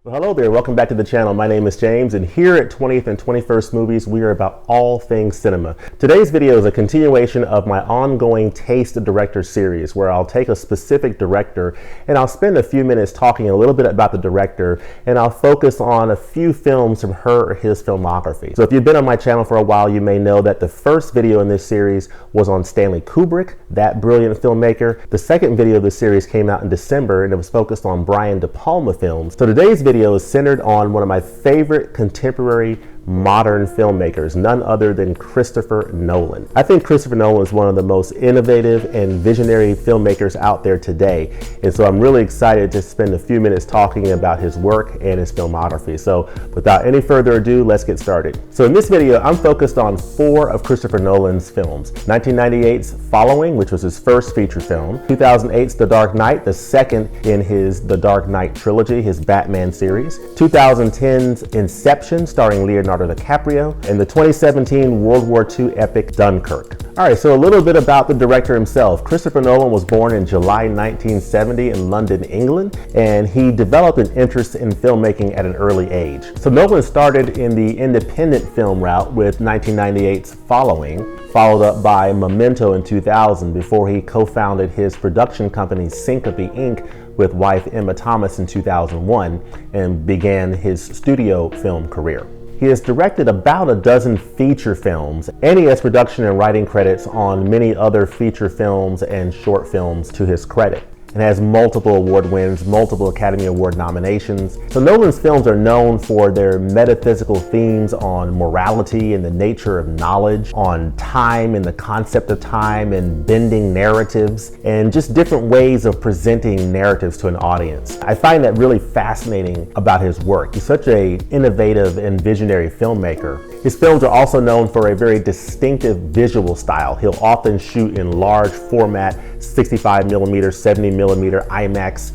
Well, hello there, welcome back to the channel. My name is James, and here at 20th and 21st Movies, we are about all things cinema. Today's video is a continuation of my ongoing Taste of Director series, where I'll take a specific director and I'll spend a few minutes talking a little bit about the director, and I'll focus on a few films from her or his filmography. So if you've been on my channel for a while, you may know that the first video in this series was on Stanley Kubrick, that brilliant filmmaker. The second video of the series came out in December, and it was focused on Brian De Palma films. So today's video is centered on one of my favorite contemporary modern filmmakers, none other than Christopher Nolan. I think Christopher Nolan is one of the most innovative and visionary filmmakers out there today. And so I'm really excited to spend a few minutes talking about his work and his filmography. So without any further ado, let's get started. So in this video, I'm focused on 4 of Christopher Nolan's films. 1998's Following, which was his first feature film. 2008's The Dark Knight, the second in his The Dark Knight trilogy, his Batman series. 2010's Inception, starring Leonardo DiCaprio, and the 2017 World War II epic Dunkirk. All right, so a little bit about the director himself. Christopher Nolan was born in July 1970 in London, England, and he developed an interest in filmmaking at an early age. So Nolan started in the independent film route with 1998's Following, followed up by Memento in 2000 before he co-founded his production company Syncope Inc. with wife Emma Thomas in 2001 and began his studio film career. He has directed about a dozen feature films, and he has production and writing credits on many other feature films and short films to his credit, and has multiple award wins, multiple Academy Award nominations. So Nolan's films are known for their metaphysical themes on morality and the nature of knowledge, on time and the concept of time, and bending narratives, and just different ways of presenting narratives to an audience. I find that really fascinating about his work. He's such an innovative and visionary filmmaker. His films are also known for a very distinctive visual style. He'll often shoot in large format 65mm, 70mm IMAX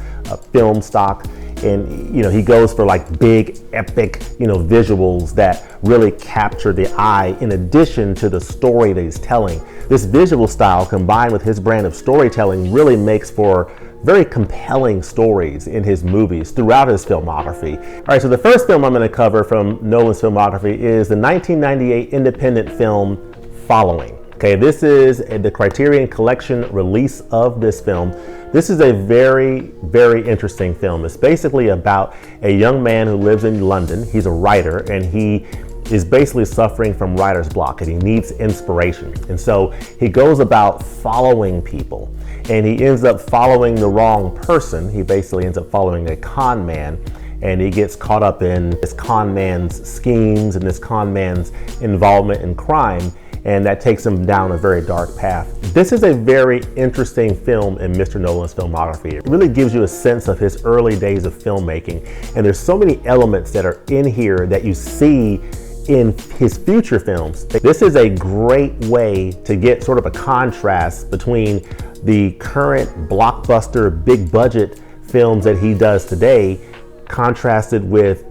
film stock, and he goes for like big epic visuals that really capture the eye in addition to the story that he's telling. This visual style combined with his brand of storytelling really makes for very compelling stories in his movies throughout his filmography. All right, so the first film I'm going to cover from Nolan's filmography is the 1998 independent film Following. Okay, this is the Criterion Collection release of this film. This is a very, very interesting film. It's basically about a young man who lives in London. He's a writer, and he is basically suffering from writer's block, and he needs inspiration. And so he goes about following people, and he ends up following the wrong person. He basically ends up following a con man, and he gets caught up in this con man's schemes and this con man's involvement in crime, and that takes him down a very dark path. This is a very interesting film in Mr. Nolan's filmography. It really gives you a sense of his early days of filmmaking, and there's so many elements that are in here that you see in his future films. This is a great way to get sort of a contrast between the current blockbuster, big budget films that he does today, contrasted with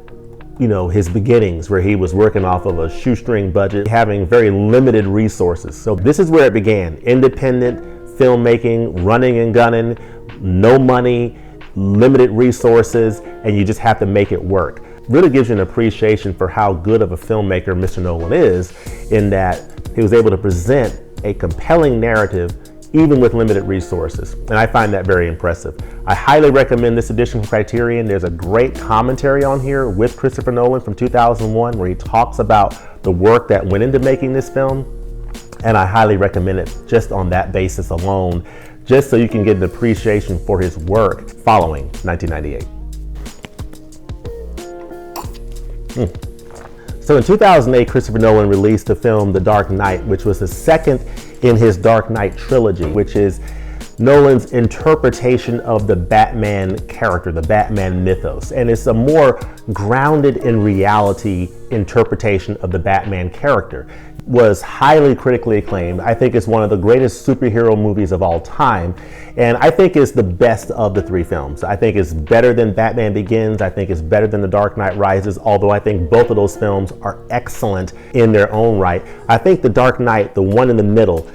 his beginnings, where he was working off of a shoestring budget, having very limited resources. So this is where it began. Independent filmmaking, running and gunning, no money, limited resources, and you just have to make it work. Really gives you an appreciation for how good of a filmmaker Mr. Nolan is, in that he was able to present a compelling narrative even with limited resources. And I find that very impressive. I highly recommend this edition from Criterion. There's a great commentary on here with Christopher Nolan from 2001 where he talks about the work that went into making this film. And I highly recommend it just on that basis alone, just so you can get an appreciation for his work. Following 1998. So in 2008, Christopher Nolan released the film The Dark Knight, which was the second in his Dark Knight trilogy, which is Nolan's interpretation of the Batman character, the Batman mythos. And it's a more grounded in reality interpretation of the Batman character. Was highly critically acclaimed. I think it's one of the greatest superhero movies of all time. And I think it's the best of the 3 films. I think it's better than Batman Begins. I think it's better than The Dark Knight Rises, although I think both of those films are excellent in their own right. I think The Dark Knight, the one in the middle,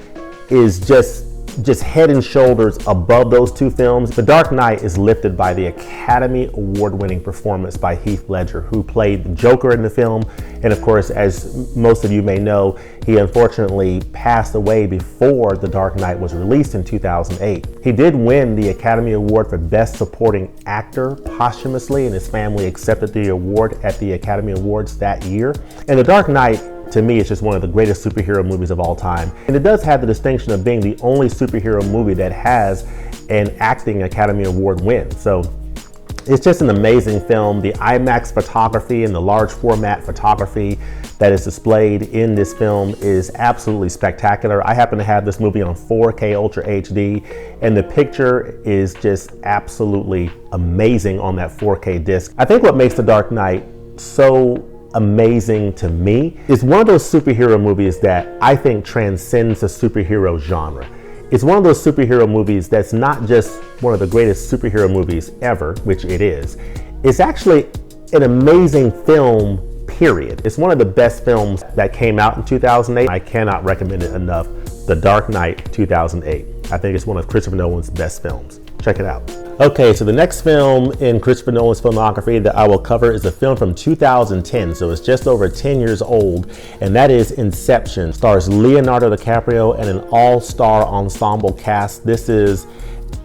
is just just head and shoulders above those two films. The Dark Knight is lifted by the Academy Award-winning performance by Heath Ledger, who played the Joker in the film. And of course, as most of you may know, he unfortunately passed away before The Dark Knight was released in 2008. He did win the Academy Award for Best Supporting Actor posthumously, and his family accepted the award at the Academy Awards that year. And The Dark Knight, to me, it's just one of the greatest superhero movies of all time. And it does have the distinction of being the only superhero movie that has an acting Academy Award win. So it's just an amazing film. The IMAX photography and the large format photography that is displayed in this film is absolutely spectacular. I happen to have this movie on 4K Ultra HD, and the picture is just absolutely amazing on that 4K disc. I think what makes The Dark Knight so amazing to me is one of those superhero movies that I think transcends the superhero genre. It's one of those superhero movies that's not just one of the greatest superhero movies ever, which it is. It's actually an amazing film, period. It's one of the best films that came out in 2008. I cannot recommend it enough. The Dark Knight 2008. I think it's one of Christopher Nolan's best films. Check it out. Okay, so the next film in Christopher Nolan's filmography that I will cover is a film from 2010, so it's just over 10 years old, and that is Inception. Stars Leonardo DiCaprio and an all-star ensemble cast. This is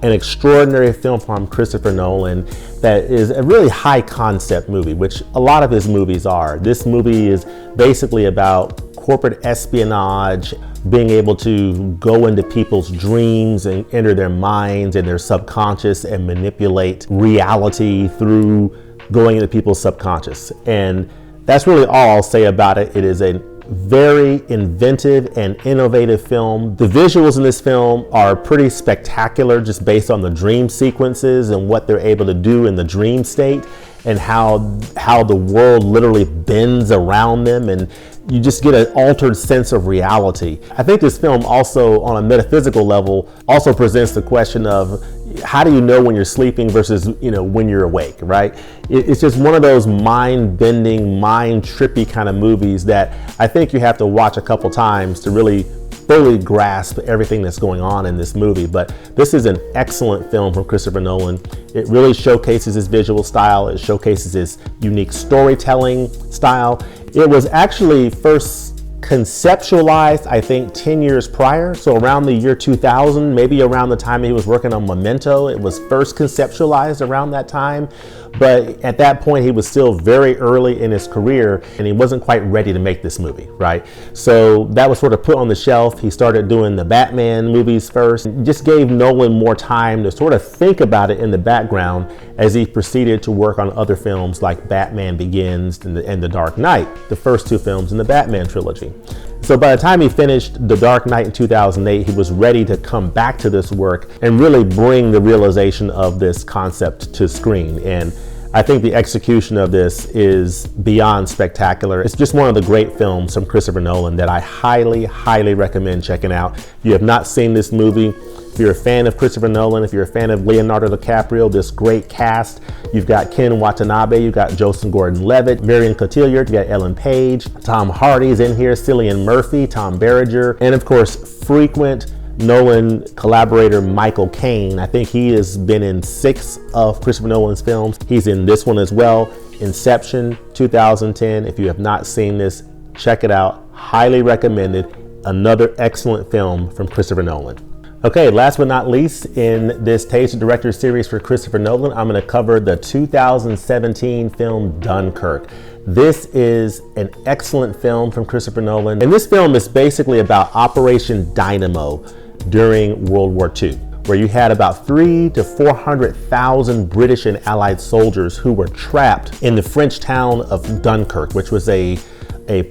an extraordinary film from Christopher Nolan that is a really high concept movie, which a lot of his movies are. This movie is basically about corporate espionage, being able to go into people's dreams and enter their minds and their subconscious and manipulate reality through going into people's subconscious. And that's really all I'll say about it. It is a very inventive and innovative film. The visuals in this film are pretty spectacular, just based on the dream sequences and what they're able to do in the dream state, and how the world literally bends around them, and you just get an altered sense of reality. I think this film also, on a metaphysical level, also presents the question of how do you know when you're sleeping versus when you're awake, right? It's just one of those mind-bending, mind-trippy kind of movies that I think you have to watch a couple times to really fully grasp everything that's going on in this movie. But this is an excellent film from Christopher Nolan. It really showcases his visual style. It showcases his unique storytelling style. It was actually first conceptualized, I think, 10 years prior. So around the year 2000, maybe around the time he was working on Memento, it was first conceptualized around that time. But at that point, he was still very early in his career, and he wasn't quite ready to make this movie, right? So that was sort of put on the shelf. He started doing the Batman movies first. It just gave Nolan more time to sort of think about it in the background as he proceeded to work on other films like Batman Begins and The Dark Knight, the first two films in the Batman trilogy. So by the time he finished The Dark Knight in 2008, he was ready to come back to this work and really bring the realization of this concept to screen. And I think the execution of this is beyond spectacular. It's just one of the great films from Christopher Nolan that I highly, highly recommend checking out. If you have not seen this movie, if you're a fan of Christopher Nolan, if you're a fan of Leonardo DiCaprio, this great cast, you've got Ken Watanabe, you've got Joseph Gordon-Levitt, Marion Cotillard, you've got Ellen Page, Tom Hardy's in here, Cillian Murphy, Tom Berenger, and of course, frequent Nolan collaborator Michael Caine. I think he has been in 6 of Christopher Nolan's films. He's in this one as well, Inception, 2010. If you have not seen this, check it out. Highly recommended. Another excellent film from Christopher Nolan. Okay, last but not least, in this Taste of Director series for Christopher Nolan, I'm going to cover the 2017 film Dunkirk. This is an excellent film from Christopher Nolan, and this film is basically about Operation Dynamo during World War II, where you had about 300,000 to 400,000 British and Allied soldiers who were trapped in the French town of Dunkirk, which was a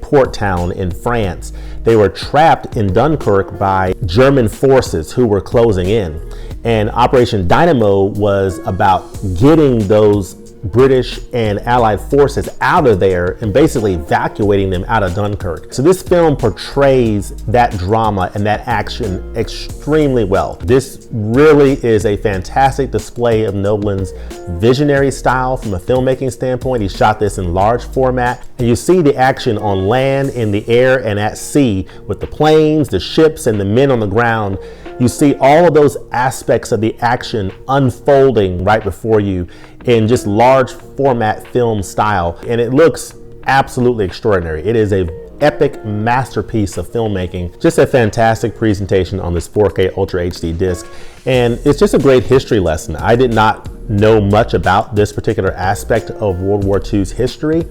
port town in France. They were trapped in Dunkirk by German forces who were closing in. And Operation Dynamo was about getting those British and Allied forces out of there and basically evacuating them out of Dunkirk. So this film portrays that drama and that action extremely well. This really is a fantastic display of Nolan's visionary style from a filmmaking standpoint. He shot this in large format, and you see the action on land, in the air, and at sea with the planes, the ships, and the men on the ground. You see all of those aspects of the action unfolding right before you in just large format film style, and it looks absolutely extraordinary. It is a epic masterpiece of filmmaking. Just a fantastic presentation on this 4K Ultra HD disc, and it's just a great history lesson. I did not know much about this particular aspect of World War II's history,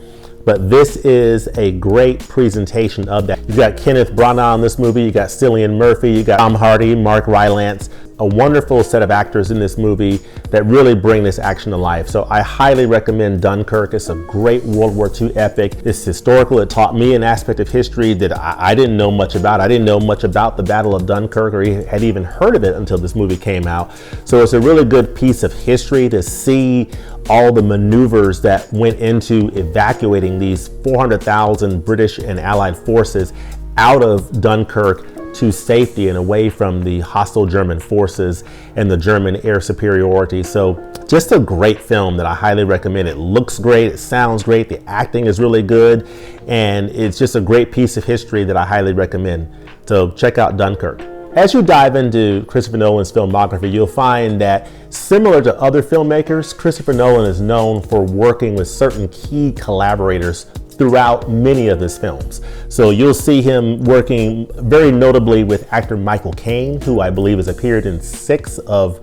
but this is a great presentation of that. You got Kenneth Branagh in this movie, you got Cillian Murphy, you got Tom Hardy, Mark Rylance, a wonderful set of actors in this movie that really bring this action to life. So I highly recommend Dunkirk. It's a great World War II epic. It's historical. It taught me an aspect of history that I didn't know much about. I didn't know much about the Battle of Dunkirk, or had even heard of it until this movie came out. So it's a really good piece of history to see all the maneuvers that went into evacuating these 400,000 British and Allied forces out of Dunkirk to safety and away from the hostile German forces and the German air superiority. So just a great film that I highly recommend. It looks great, it sounds great, the acting is really good, and it's just a great piece of history that I highly recommend. So check out Dunkirk. As you dive into Christopher Nolan's filmography, you'll find that similar to other filmmakers, Christopher Nolan is known for working with certain key collaborators throughout many of his films. So you'll see him working very notably with actor Michael Caine, who I believe has appeared in 6 of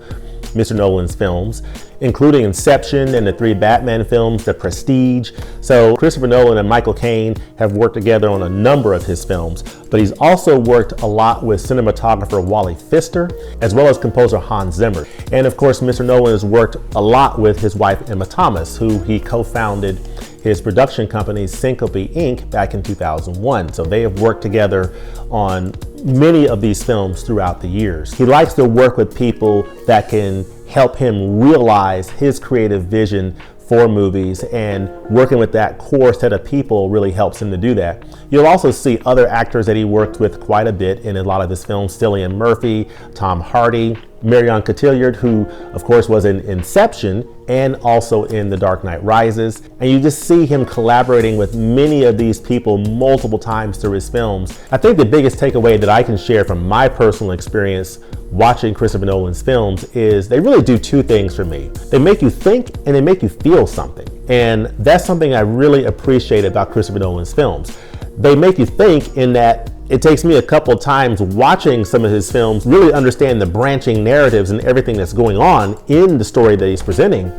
Mr. Nolan's films, including Inception and the 3 Batman films, The Prestige. So Christopher Nolan and Michael Caine have worked together on a number of his films, but he's also worked a lot with cinematographer Wally Pfister, as well as composer Hans Zimmer. And of course, Mr. Nolan has worked a lot with his wife Emma Thomas, who he co-founded his production company Syncope Inc. back in 2001. So they have worked together on many of these films throughout the years. He likes to work with people that can help him realize his creative vision for movies, and working with that core set of people really helps him to do that. You'll also see other actors that he worked with quite a bit in a lot of his films: Cillian Murphy, Tom Hardy, Marion Cotillard, who of course was in Inception and also in The Dark Knight Rises. And you just see him collaborating with many of these people multiple times through his films. I think the biggest takeaway that I can share from my personal experience watching Christopher Nolan's films is they really do 2 things for me. They make you think and they make you feel something. And that's something I really appreciate about Christopher Nolan's films. They make you think in that it takes me a couple of times watching some of his films really understand the branching narratives and everything that's going on in the story that he's presenting.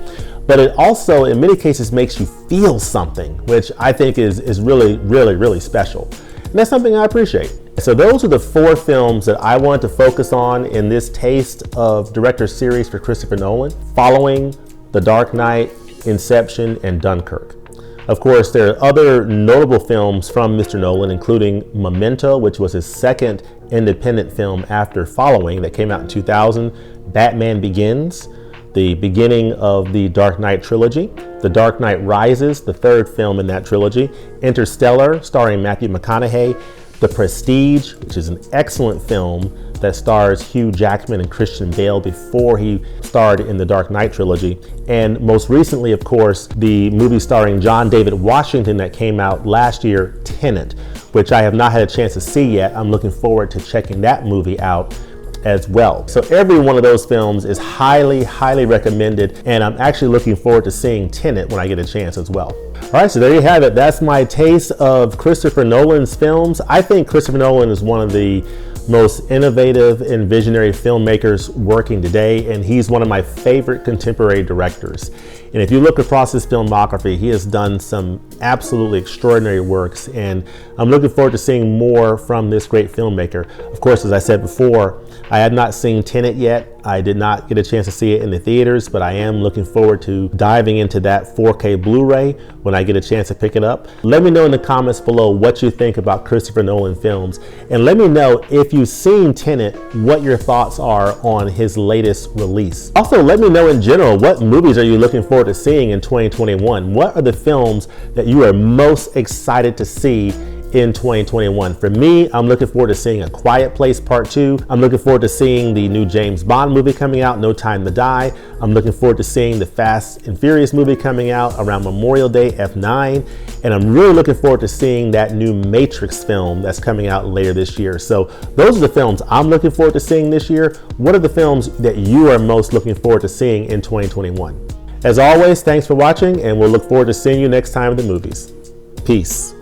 But it also, in many cases, makes you feel something, which I think is really, really, really special. And that's something I appreciate. So those are the 4 films that I wanted to focus on in this Taste of Director series for Christopher Nolan, following The Dark Knight, Inception, and Dunkirk. Of course, there are other notable films from Mr. Nolan, including Memento, which was his second independent film after Following, that came out in 2000, Batman Begins, the beginning of the Dark Knight trilogy, The Dark Knight Rises, the 3rd film in that trilogy, Interstellar, starring Matthew McConaughey, The Prestige, which is an excellent film that stars Hugh Jackman and Christian Bale before he starred in the Dark Knight trilogy. And most recently, of course, the movie starring John David Washington that came out last year, Tenet, which I have not had a chance to see yet. I'm looking forward to checking that movie out as well. So every one of those films is highly, highly recommended, and I'm actually looking forward to seeing Tenet when I get a chance as well. All right, so there you have it. That's my taste of Christopher Nolan's films. I think Christopher Nolan is one of the most innovative and visionary filmmakers working today, and he's one of my favorite contemporary directors. And if you look across his filmography, he has done some absolutely extraordinary works, and I'm looking forward to seeing more from this great filmmaker. Of course, as I said before, I had not seen Tenet yet. I did not get a chance to see it in the theaters, but I am looking forward to diving into that 4K Blu-ray when I get a chance to pick it up. Let me know in the comments below what you think about Christopher Nolan films, and let me know if you've seen Tenet, what your thoughts are on his latest release. Also, let me know in general, what movies are you looking forward forward to seeing in 2021? What are the films that you are most excited to see in 2021? For me, I'm looking forward to seeing A Quiet Place Part 2. I'm looking forward to seeing the new James Bond movie coming out, No Time to Die. I'm looking forward to seeing the Fast and Furious movie coming out around Memorial Day, F9. And I'm really looking forward to seeing that new Matrix film that's coming out later this year. So those are the films I'm looking forward to seeing this year. What are the films that you are most looking forward to seeing in 2021? As always, thanks for watching, and we'll look forward to seeing you next time in the movies. Peace.